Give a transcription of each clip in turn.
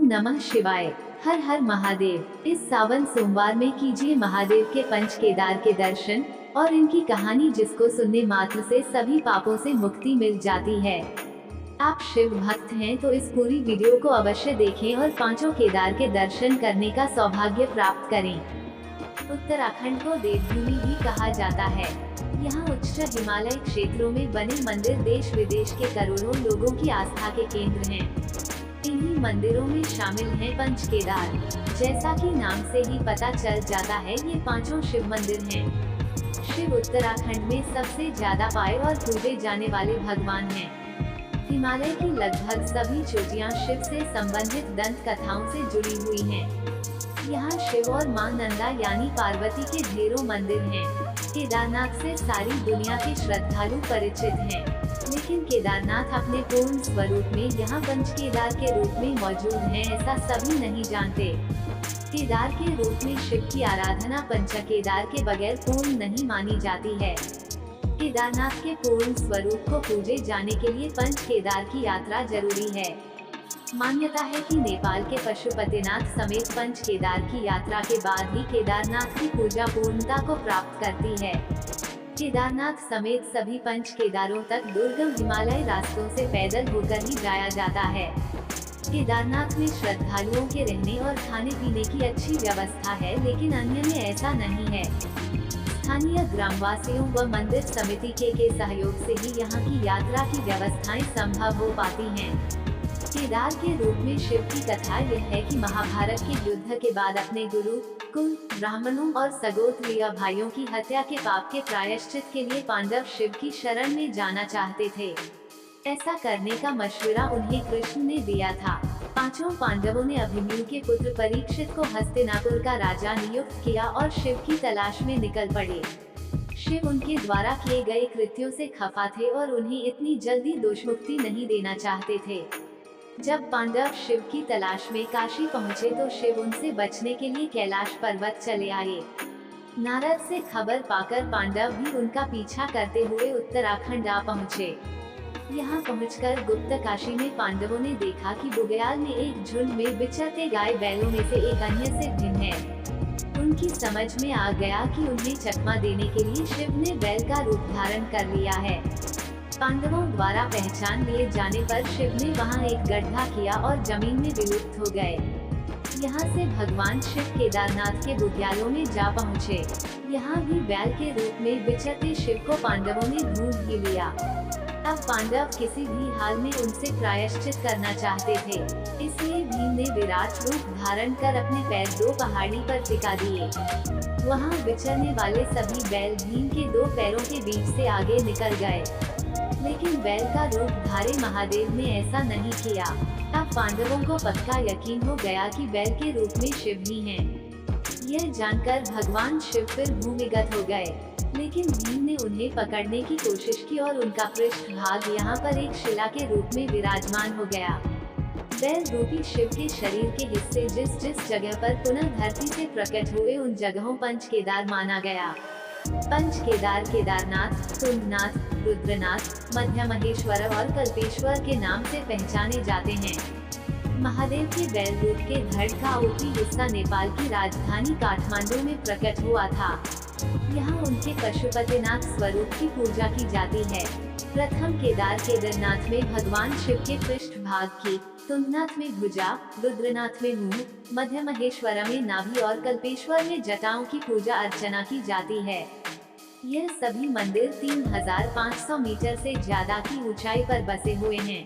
नमः शिवाय। हर हर महादेव। इस सावन सोमवार में कीजिए महादेव के पंच केदार के दर्शन और इनकी कहानी, जिसको सुनने मात्र से सभी पापों से मुक्ति मिल जाती है। आप शिव भक्त हैं तो इस पूरी वीडियो को अवश्य देखें और पांचों केदार के दर्शन करने का सौभाग्य प्राप्त करें। उत्तराखंड को देवभूमि भी कहा जाता है। यहाँ उच्च हिमालय क्षेत्रों में बने मंदिर देश विदेश के करोड़ों लोगों की आस्था के केंद्र हैं। इन्हीं मंदिरों में शामिल हैं पंच केदार। जैसा कि नाम से ही पता चल जाता है, ये पांचों शिव मंदिर हैं। शिव उत्तराखंड में सबसे ज्यादा पाए और पूजे जाने वाले भगवान हैं। हिमालय की लगभग सभी चोटियां शिव से संबंधित दंत कथाओं से जुड़ी हुई हैं। यहाँ शिव और मां नंदा यानी पार्वती के ढेरों मंदिर हैं। केदारनाथ से सारी दुनिया के श्रद्धालु परिचित हैं, लेकिन केदारनाथ अपने पूर्ण स्वरूप में यहाँ पंच केदार के रूप में मौजूद हैं, ऐसा सभी नहीं जानते। केदार के रूप में शिव की आराधना पंच केदार के बगैर पूर्ण नहीं मानी जाती है। केदारनाथ के पूर्ण स्वरूप को पूजे जाने के लिए पंच केदार की यात्रा जरूरी है। मान्यता है कि नेपाल के पशुपतिनाथ समेत पंच केदार की यात्रा के बाद ही केदारनाथ की पूजा पूर्णता को प्राप्त करती है। केदारनाथ समेत सभी पंच केदारों तक दुर्गम हिमालय रास्तों से पैदल होकर ही जाया जाता है। केदारनाथ में श्रद्धालुओं के रहने और खाने पीने की अच्छी व्यवस्था है, लेकिन अन्य में ऐसा नहीं है। स्थानीय ग्रामवासियों व मंदिर समिति के सहयोग से ही यहाँ की यात्रा की व्यवस्थाएं संभव हो पाती हैं। केदार के रूप में शिव की कथा यह है कि महाभारत के युद्ध के बाद अपने गुरु कुल ब्राह्मणों और सगोत्रीय भाइयों की हत्या के पाप के प्रायश्चित के लिए पांडव शिव की शरण में जाना चाहते थे। ऐसा करने का मशवरा उन्हें कृष्ण ने दिया था। पांचों पांडवों ने अभिमन्यु के पुत्र परीक्षित को हस्तिनापुर का राजा नियुक्त किया और शिव की तलाश में निकल पड़े। शिव उनके द्वारा किए गए कृत्यों से खफा थे और उन्हें इतनी जल्दी दोषमुक्ति नहीं देना चाहते थे। जब पांडव शिव की तलाश में काशी पहुँचे तो शिव उनसे बचने के लिए कैलाश पर्वत चले आए। नारद से खबर पाकर पांडव भी उनका पीछा करते हुए उत्तराखंड आ पहुँचे। यहाँ पहुंचकर गुप्त काशी में पांडवों ने देखा कि बुग्याल में एक झुंड में विचरते गाय बैलों में से एक अन्य से भिन्न है। उनकी समझ में आ गया कि उन्हें चकमा देने के लिए शिव ने बैल का रूप धारण कर लिया है। पांडवों द्वारा पहचान लिए जाने पर शिव ने वहां एक गड्ढा किया और जमीन में विलुप्त हो गए। यहाँ से भगवान शिव केदारनाथ के बुग्यालों में जा पहुँचे। यहाँ भी बैल के रूप में विचरते शिव को पांडवों ने ढूंढ ही लिया। अब पांडव किसी भी हाल में उनसे प्रायश्चित करना चाहते थे, इसलिए भीम ने विराट रूप धारण कर अपने पैर दो पहाड़ी पर टिका दिए। वहाँ विचरने वाले सभी बैल भीम के दो पैरों के बीच से आगे निकल गए, लेकिन बैल का रूप धारे महादेव ने ऐसा नहीं किया। अब पांडवों को पक्का यकीन हो गया कि बैल के रूप में शिव ही हैं। यह जानकर भगवान शिव फिर भूमिगत हो गए, लेकिन भीम ने उन्हें पकड़ने की कोशिश की और उनका पृष्ठभाग यहाँ पर एक शिला के रूप में विराजमान हो गया। बैल रूपी शिव के शरीर के हिस्से जिस जिस जगह पर पुनः धरती से प्रकट हुए, उन जगहों पंच केदार माना गया। पंच केदार केदारनाथ, तुंगनाथ, रुद्रनाथ, मध्य महेश्वर और कल्पेश्वर के नाम से पहचाने जाते हैं। महादेव के बैल रूप के धड़ का ऊपरी हिस्सा नेपाल की राजधानी काठमांडू में प्रकट हुआ था। यहाँ उनके पशुपतिनाथ स्वरूप की पूजा की जाती है। प्रथम केदार केदारनाथ में भगवान शिव के पृष्ठभाग की, तुंगनाथ में भुजा, रुद्रनाथ में मुंह, मध्य महेश्वर में नाभि और कल्पेश्वर में जटाओं की पूजा अर्चना की जाती है। यह सभी मंदिर 3500 मीटर से ज्यादा की ऊंचाई पर बसे हुए हैं।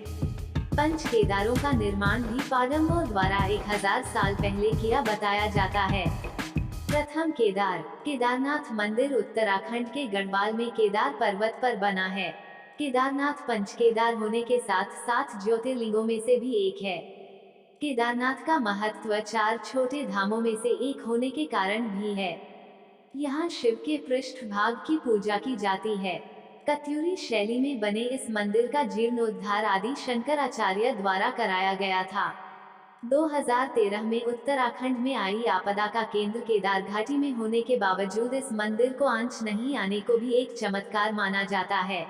पंच केदारों का निर्माण भी पांडवों द्वारा 1000 साल पहले किया बताया जाता है। प्रथम केदार केदारनाथ मंदिर उत्तराखंड के गढ़वाल में केदार पर्वत पर बना है। केदारनाथ पंच केदार होने के साथ 7 ज्योतिर्लिंगों में से भी एक है। केदारनाथ का महत्व 4 छोटे धामों में से एक होने के कारण भी है। यहाँ शिव के पृष्ठभाग की पूजा की जाती है। कत्यूरी शैली में बने इस मंदिर का जीर्णोद्धार आदि शंकराचार्य द्वारा कराया गया था। 2013 में उत्तराखंड में आई आपदा का केंद्र केदार घाटी में होने के बावजूद इस मंदिर को आंच नहीं आने को भी एक चमत्कार माना जाता है।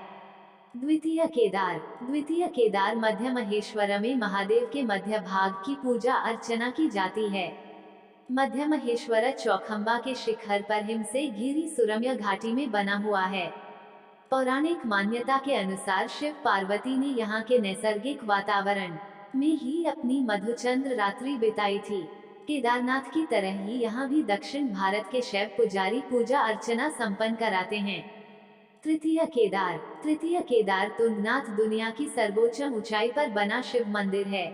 द्वितीय केदार। द्वितीय केदार मध्य महेश्वर में महादेव के मध्य भाग की पूजा अर्चना की जाती है। मध्य महेश्वर चौखंबा के शिखर पर हिम से घिरी सुरम्य घाटी में बना हुआ है। पौराणिक मान्यता के अनुसार शिव पार्वती ने यहाँ के नैसर्गिक वातावरण में ही अपनी मधुचंद्र रात्रि बिताई थी। केदारनाथ की तरह ही यहाँ भी दक्षिण भारत के शैव पुजारी पूजा अर्चना संपन्न कराते हैं। तृतीय केदार। तृतीय केदार तुंगनाथ दुनिया की सर्वोच्च ऊंचाई पर बना शिव मंदिर है।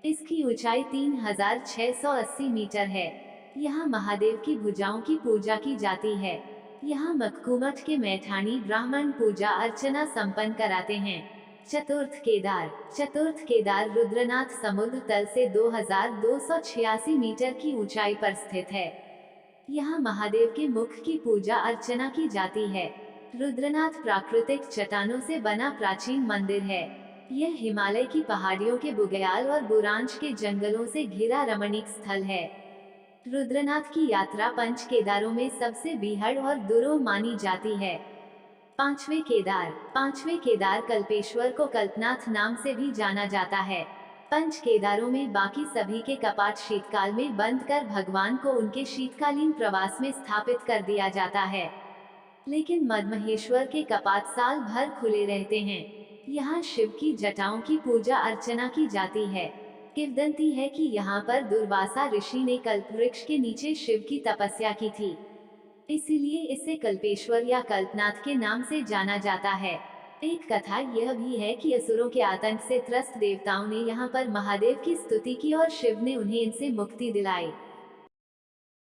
इसकी ऊंचाई 3680 मीटर है। यहाँ महादेव की भुजाओं की पूजा की जाती है। यहाँ मक्कूमठ के मैठाणी ब्राह्मण पूजा अर्चना संपन्न कराते हैं। चतुर्थ केदार। चतुर्थ केदार रुद्रनाथ समुद्र तल से 2286 मीटर की ऊंचाई पर स्थित है। यहाँ महादेव के मुख की पूजा अर्चना की जाती है। रुद्रनाथ प्राकृतिक चट्टानों से बना प्राचीन मंदिर है। यह हिमालय की पहाड़ियों के बुग्याल और बुरांश के जंगलों से घिरा रमणीक स्थल है। रुद्रनाथ की यात्रा पंच केदारों में सबसे बीहड़ और दुरूह मानी जाती है। पांचवें केदार। पांचवें केदार कल्पेश्वर को कल्पनाथ नाम से भी जाना जाता है। पंच केदारों में बाकी सभी के कपाट शीतकाल में बंद कर भगवान को उनके शीतकालीन प्रवास में स्थापित कर दिया जाता है, लेकिन मद्महेश्वर के कपाट साल भर खुले रहते हैं। यहाँ शिव की जटाओं की पूजा अर्चना की जाती है। किंवदंती है कि यहाँ पर दुर्वासा ऋषि ने कल्पवृक्ष के नीचे शिव की तपस्या की थी, इसीलिए इसे कल्पेश्वर या कल्पनाथ के नाम से जाना जाता है। एक कथा यह भी है कि असुरों के आतंक से त्रस्त देवताओं ने यहाँ पर महादेव की स्तुति की और शिव ने उन्हें इनसे मुक्ति दिलाई।